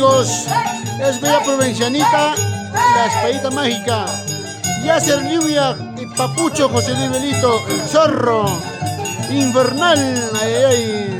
amigos, es Bella Provincianita, la espadita mágica. Yasser Lluvia y Papucho José Luis Belito, el zorro infernal. Ay, ay.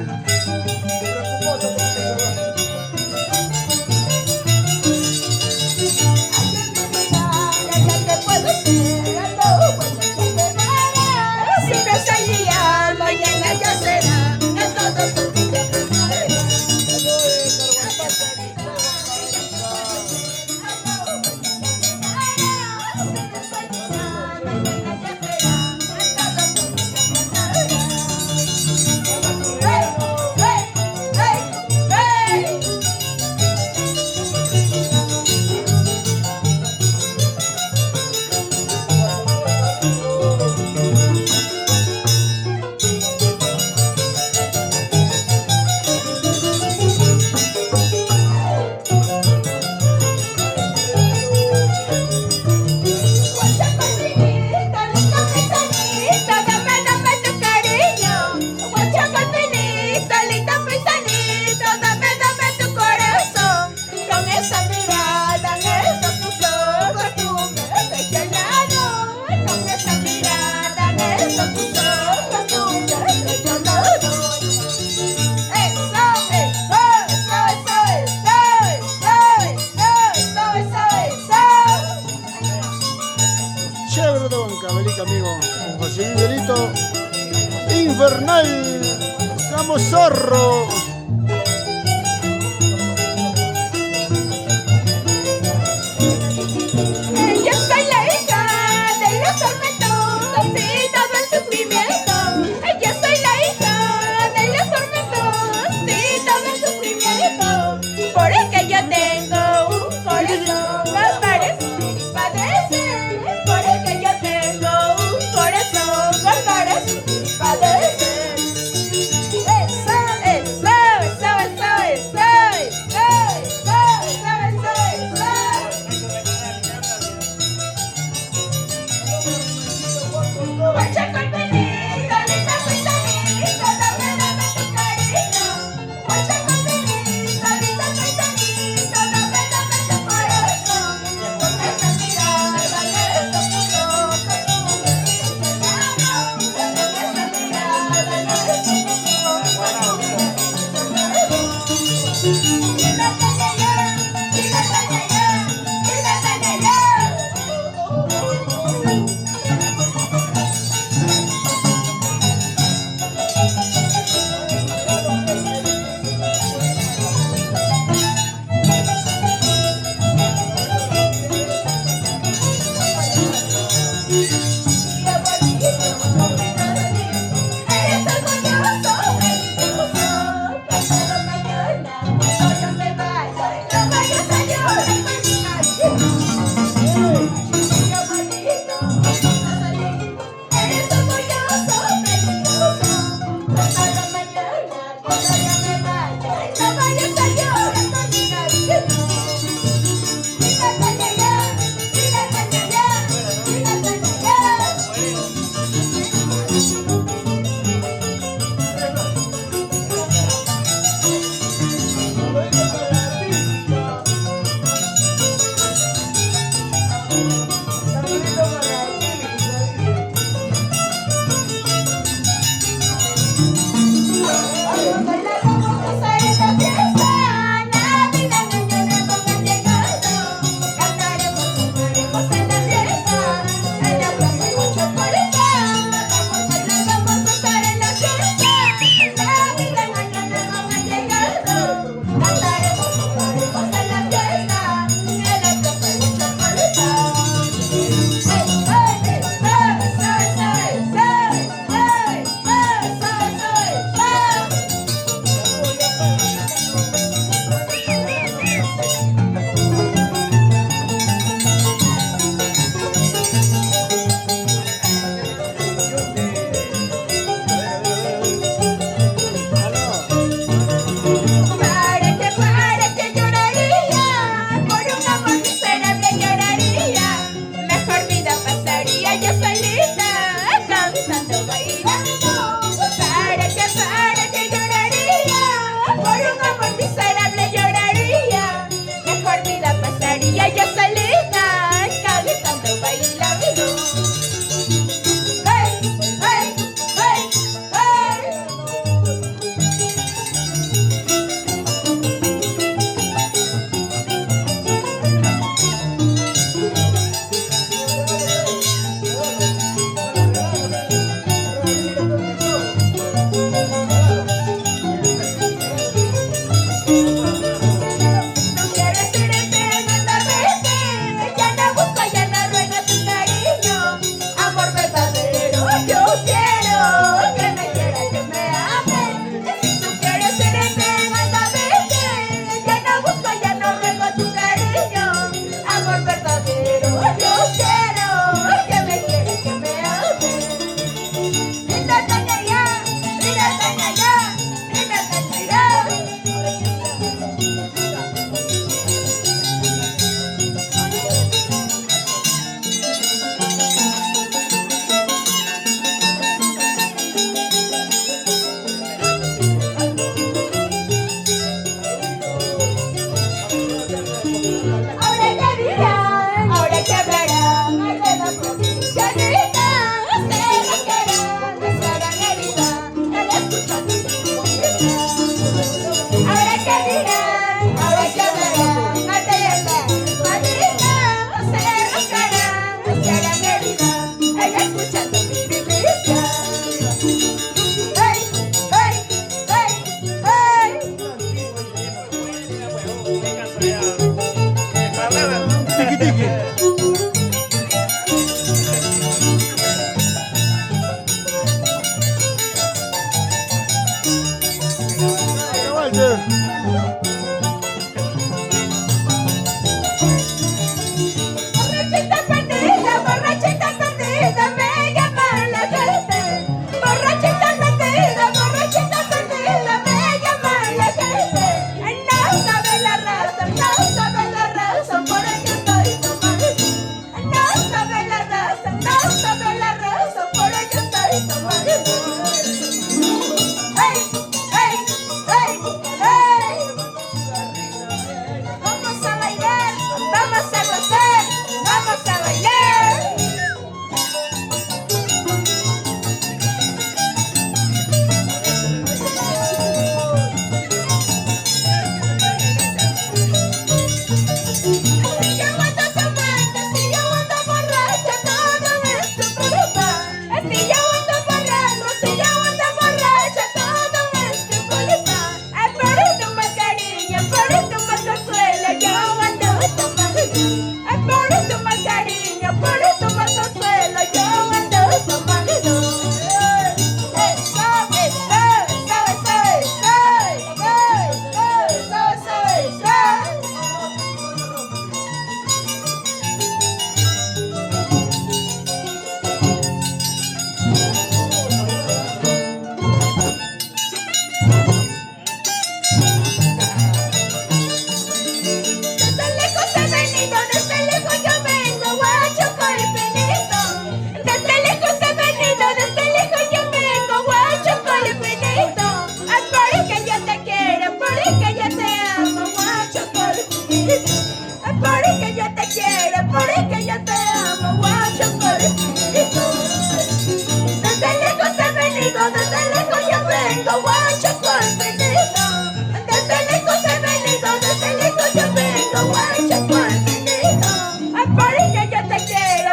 Chévere de Huancavelica, amigo. Con José Miguelito infernal. Estamos zorro. Yo soy la hija de los tormentos y todo el sufrimiento. Yo soy la hija de los tormentos y todo el sufrimiento. Por el que yo tengo un corazón que parece mi padecer. Por el que yo tengo un corazón que parece mi padecer. Eso, eso.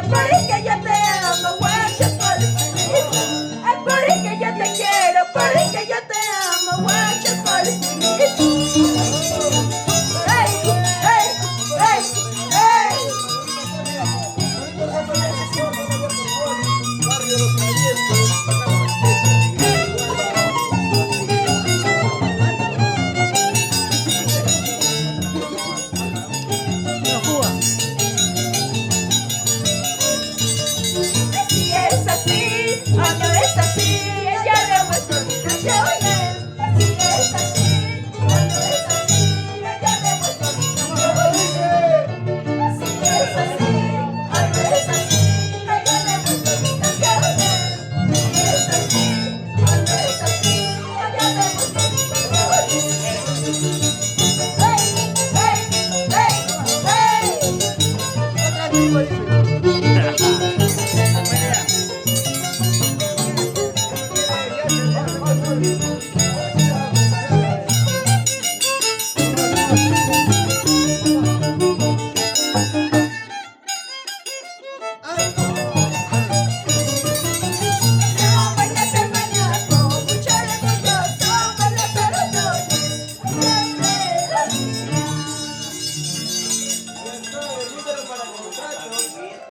porque yo te amo, guacho coliflorito. Ay, porque yo te quiero, porque yo te amo, guacho coliflorito. Hey, hey, hey, hey. Si es así o no es así, ya demuestro mis canciones. Si es así o no es así, ya demuestro mis canciones. Si es así o no es así, ya demuestro mis canciones. Si es así o no es así, ya demuestro mis canciones. Hey, hey, hey, hey. Ay,